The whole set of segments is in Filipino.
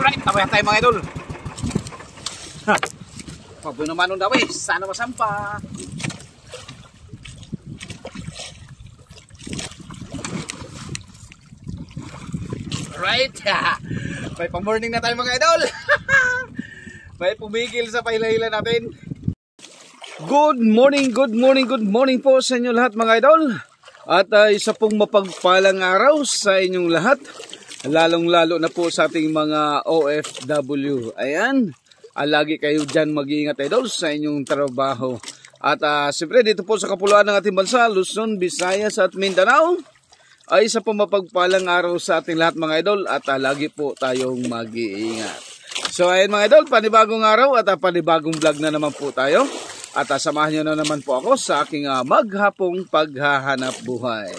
Alright, tabayan tayo mga idol. Pabuno naman nun daw eh, sana masampa. Alright, may pang-morning na tayo mga idol. May pumigil sa paila-hila natin. Good morning po sa inyo lahat mga idol. At isa pong mapagpalang araw sa inyong lahat. Lalong-lalo na po sa ating mga OFW. Ayan, lagi kayo dyan mag-iingat idol sa inyong trabaho. At siyempre dito po sa kapuluan ng ating bansa, Luzon, Visayas at Mindanao, ay isa pong mapagpalang araw sa ating lahat mga idol. At lagi po tayong mag-iingat. So ayan mga idol, panibagong araw at panibagong vlog na naman po tayo. At samahan nyo na naman po ako sa aking maghapong paghahanap buhay.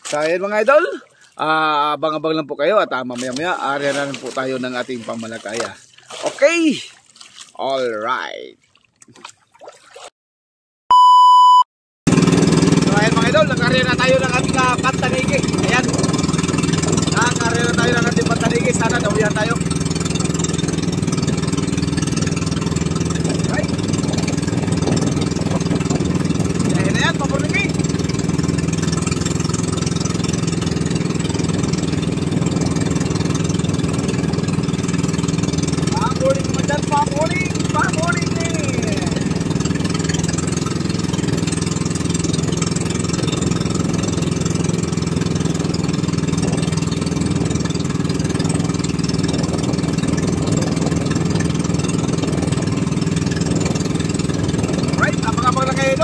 So ayan mga idol, abang-abang lang po kayo at mamaya-maya area na po tayo ng ating pamalakaya. Okay? Alright. So ayan mga idol, nag-area na tayo ng ating pantanigi. Ayan, nag-area na tayo ng ating pantanigi. Sana dawihan tayo.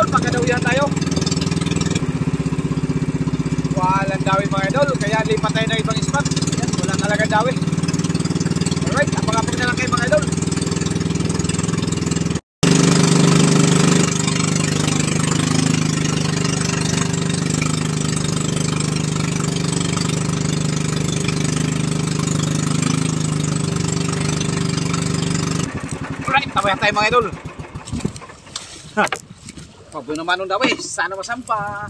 Pagkadawihan tayo. Walang dawi mga idol, kaya lipat tayo ng ibang spot. Yan, wala talaga dawi. Alright, apag-apag na lang kayo mga idol. Alright, tabayan tayo mga idol. Pabuno naman nun daw eh, sana masampa.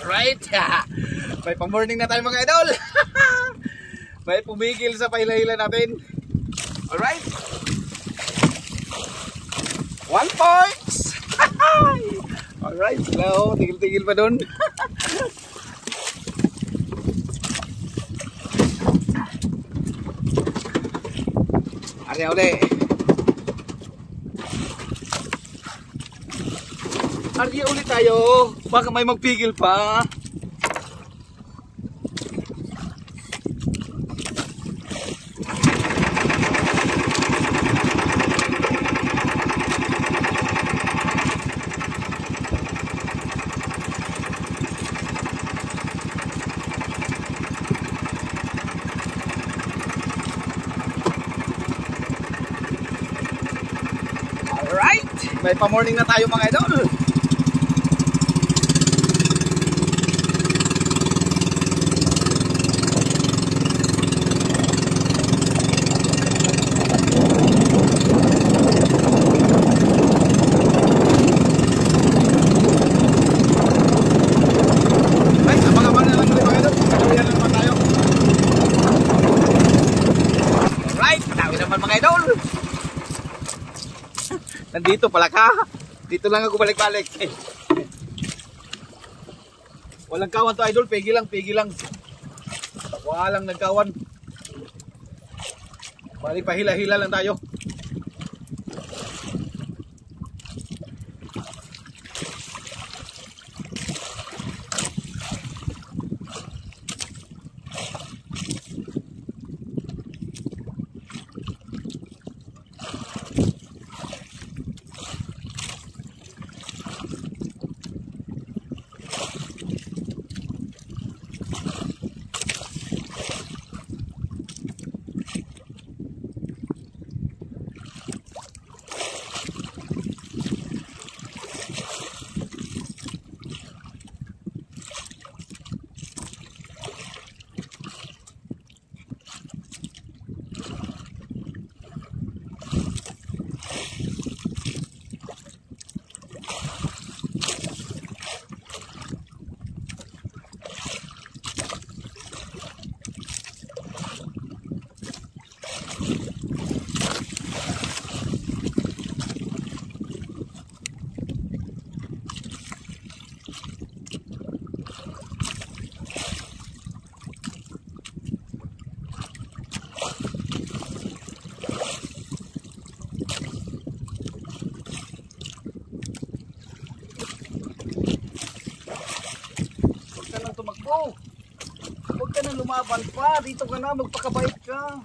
Right? May pang-morning na tayo mga idol. May pumigil sa paila-hila natin. Alright, 1 points. Alright, slow. Tigil-tigil pa dun. Arya ulit. Arya ulit tayo. Baka may magpigil pa. Alright, may pa-morning na tayo mga idol. Nandito pala ka. Dito lang ako balik-balik. Walang kawan to idol. Pigi lang. Walang nagkawan. Balik pa hila-hila lang tayo. lumaban pa. Dito ka na, magpakabait ka.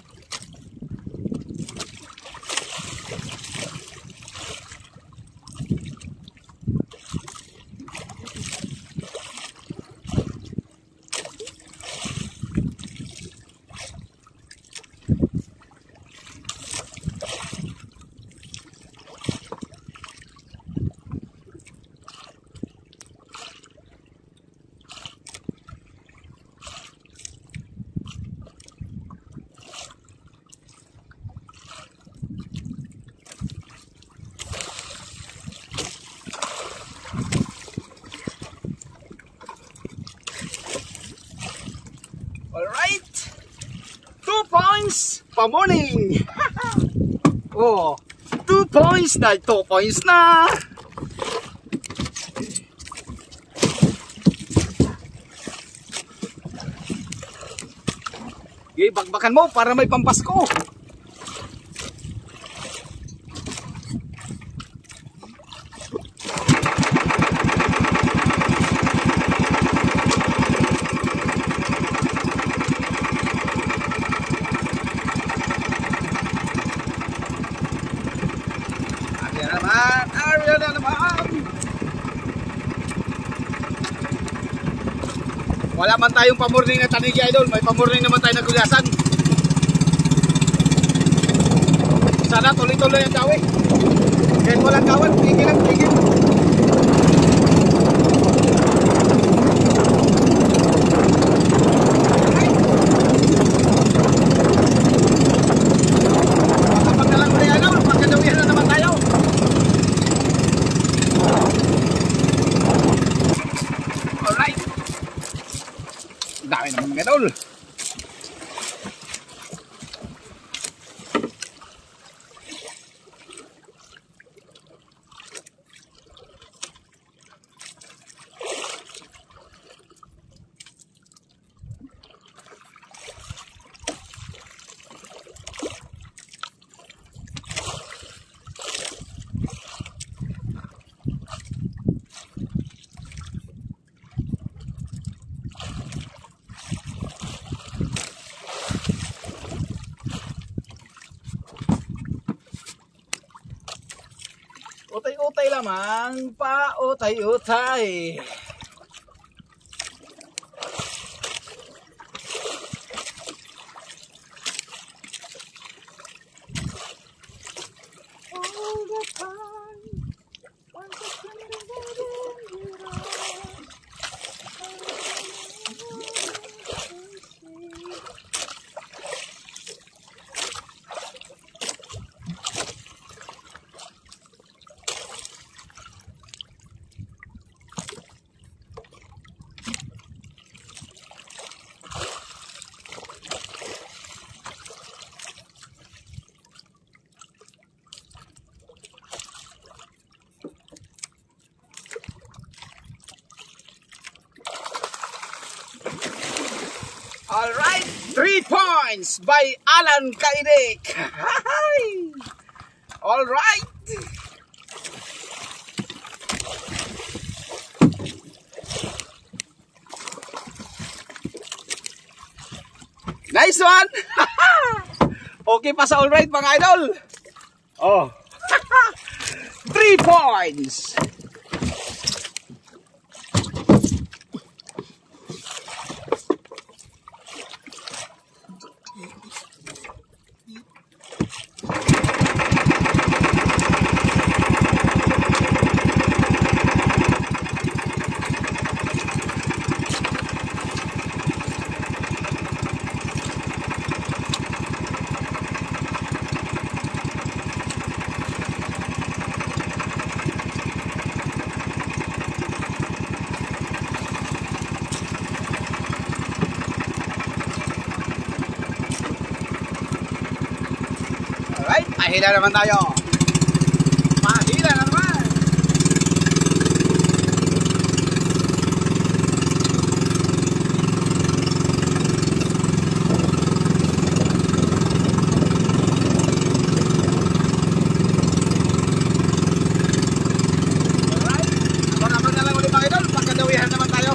Alright, 2 points pa morning. Oh, 2 points na, 2 points na. Okay, bakbakan mo para may pampasko. Area na naman. Wala man tayong pamorning na tanigi idol, may pamorning naman tayo na gugasan. Sana tuloy-tuloy ang dawi. Kahit walang kawan, tigil ang tigil. Kapag na lang ulit idol, pagkadawihan na naman tayo. Alright. Dami naman mga idol. Utay-utay lamang, pa utay-utay. All the time, Alright, 3 points by Alan Kaidek. Alright. Nice one. Okay pa sa alright mga idol. Oh. 3 points. Alright, pahila naman tayo. Pahila naman. Alright, abang-abang na lang ulit mga idol. Pagkadawihan naman tayo.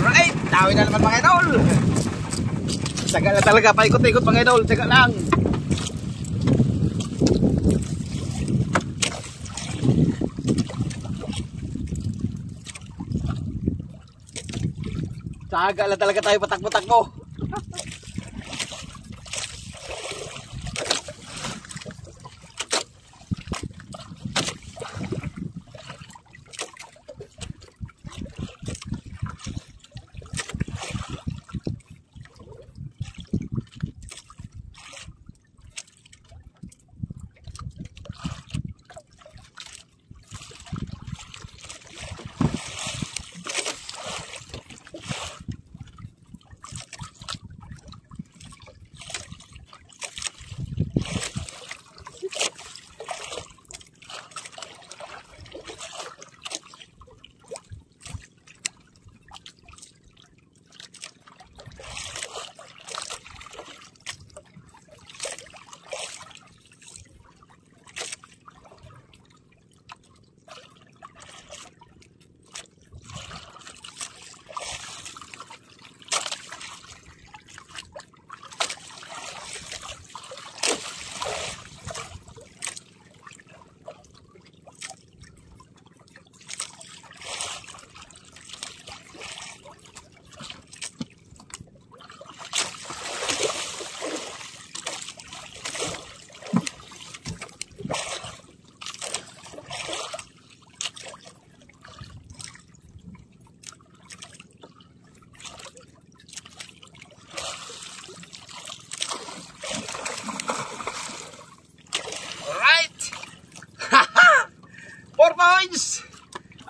Alright, dawi na naman mga idol. Tsaga lang talaga, paikot-ikot mga idol, tsaga lang. Tsaga lang talaga tayo, patak-patakbo.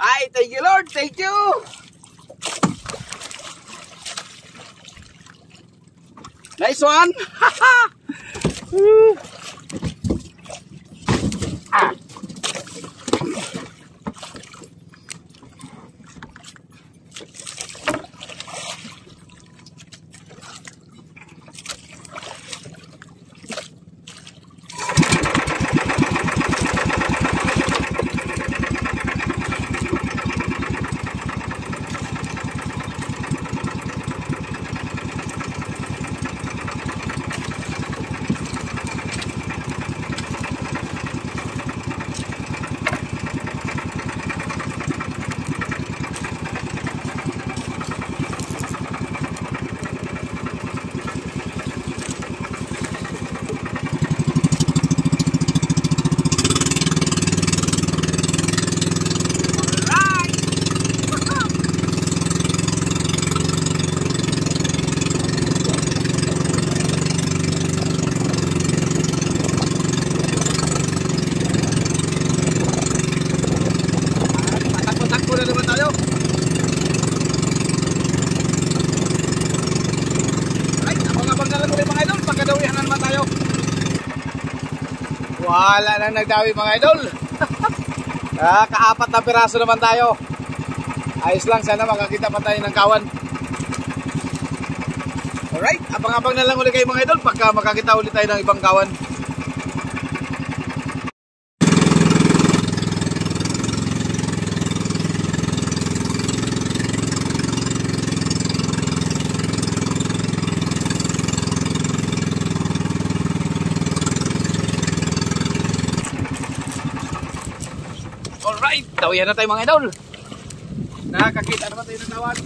Ay, thank you Lord, thank you. Nice one. Ah. Wala nang nagdawi mga idol. Kaapat na piraso naman tayo. Ayos lang, sana makakita pa tayo ng kawan. Alright, abang-abang na lang ulit kayo mga idol pagka makakita ulit tayo ng ibang kawan. Alright, dawihan na tayo mga idol. Nakakita naman tayo ng kawan.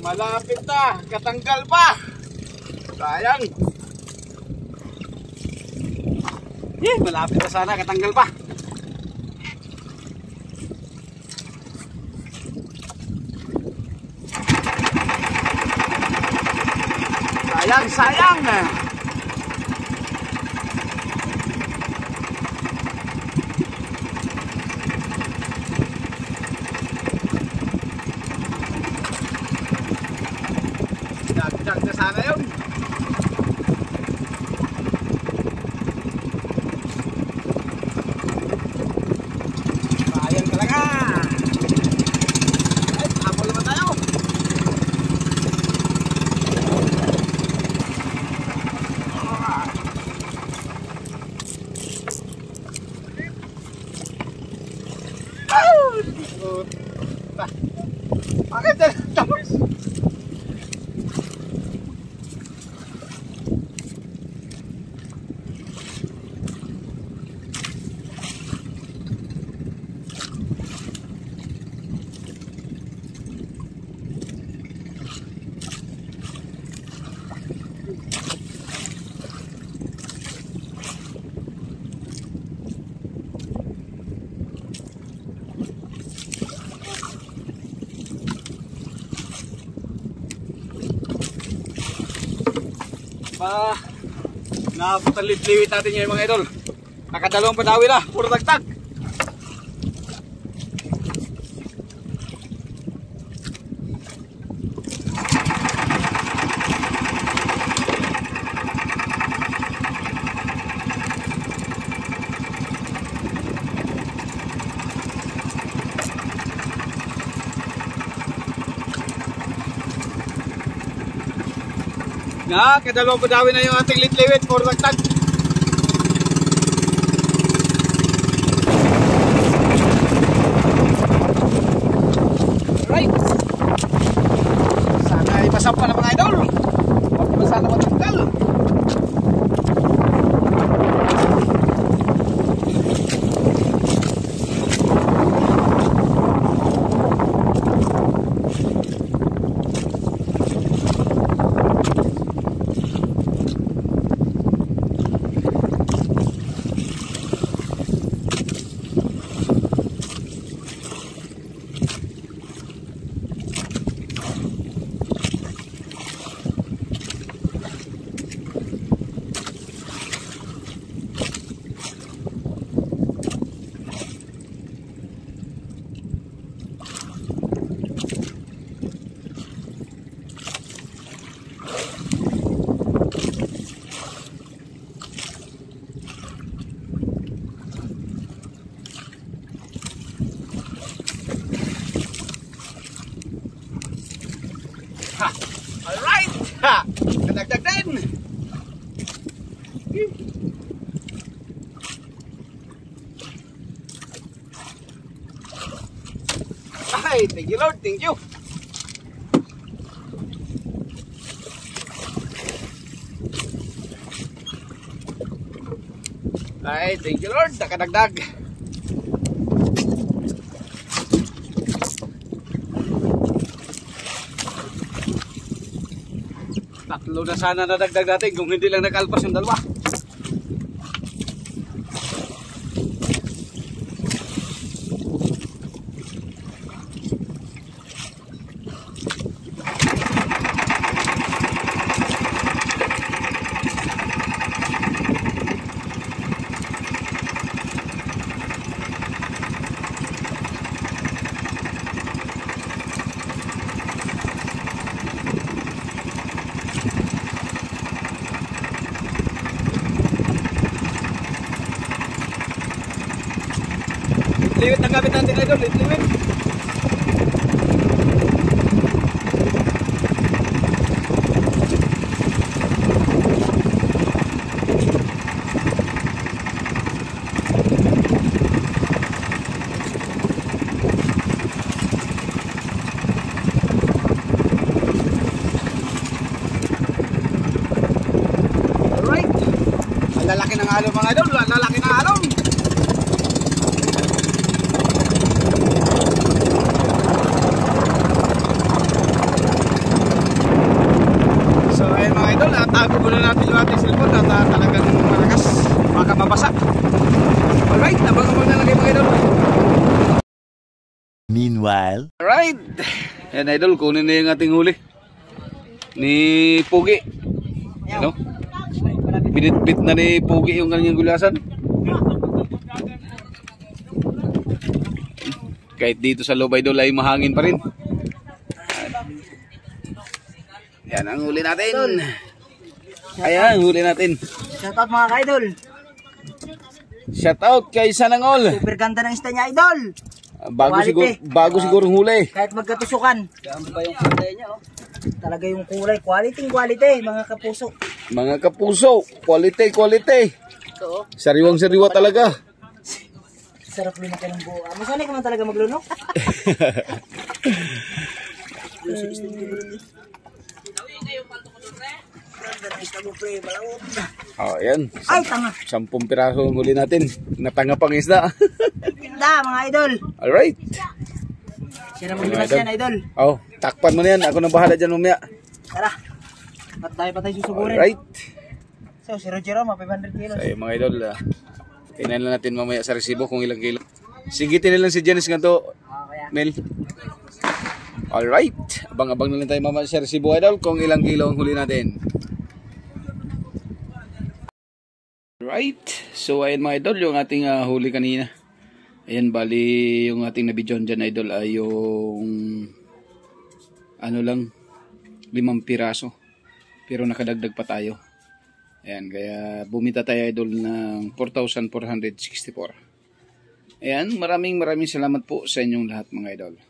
Malapit na, katanggal pa. Sayang. Malapit na sana, katanggal pa. Sayang, sayang. Dagdag na sana yun. Sayang talaga. Ay, habol naman tayo. Bakit na tapos? Napatalip-liwit natin ngayon mga idol. Nakadalawang padawi na, puro dagdag. Kadalawang padawi na yung ating litliwit, puro dagdag. Alright. Sana ipasampa na mga idol. Huwag naman sana matanggal. Alright! Kadagdag din! Ay, thank you Lord, thank you! Ay, thank you Lord, nakadagdag! Tatlo na sana nadagdag natin kung hindi lang nakalpas yung dalawa. Liwit ang gamit natin idol, liwit. lalaki ng alon mga idol, lalaki ng alon. So ayun mga idol, tago muna natin yung ating cellphone at talagang malakas, baka mabasa. Alright, nabang na lang kayo mga idol. Meanwhile, Alright, yan idol, kunin na yung ating huli ni Pugi. Ano? Binitbit na ni Pugi yung kanyang gulasan. Kahit dito sa loob idol ay mahangin pa rin. Yan ang huli natin. Ayan, huli natin. Shoutout mga ka-idol. Shout out kay Sanangol. Super ganda ng isda niya, idol. Bago siguro huli. Kahit magkatusukan. Ganun ba yung kulay niya, oh? Talaga yung kulay. Quality, mga kapuso. Mga kapuso, quality. Ito, oh. Sariwang-sariwa talaga. Sarap lunok ng buo. Masanay ka man talaga maglunok. Oh, yan. Ay, tanga. 10 piraso ang huli natin. Natanga pang isda. Ganda, mga idol. Alright. Siya na maglimas yan, idol. Oh, takpan mo na yan. Ako na bahala dyan mamaya. Tara. At tayo pa tayo susugurin. Alright. So, 0-0, mga 500 kilos. So, mga idol, tingnan lang natin mamaya sa resibo kung ilang kilo. Sigitin na lang si Janice nga to, Mel. Alright. Abang-abang na lang tayo mamaya sa resibo, idol, kung ilang kilo ang huli natin. Alright. So, ayun mga idol, yung ating huli kanina. Ayan, bali yung ating nabidyon dyan, idol, ay yung ano lang, 5 piraso. Pero nakadagdag pa tayo. Ayan, kaya bumita tayo, idol, ng 4,464. Ayan, maraming salamat po sa inyong lahat mga idol.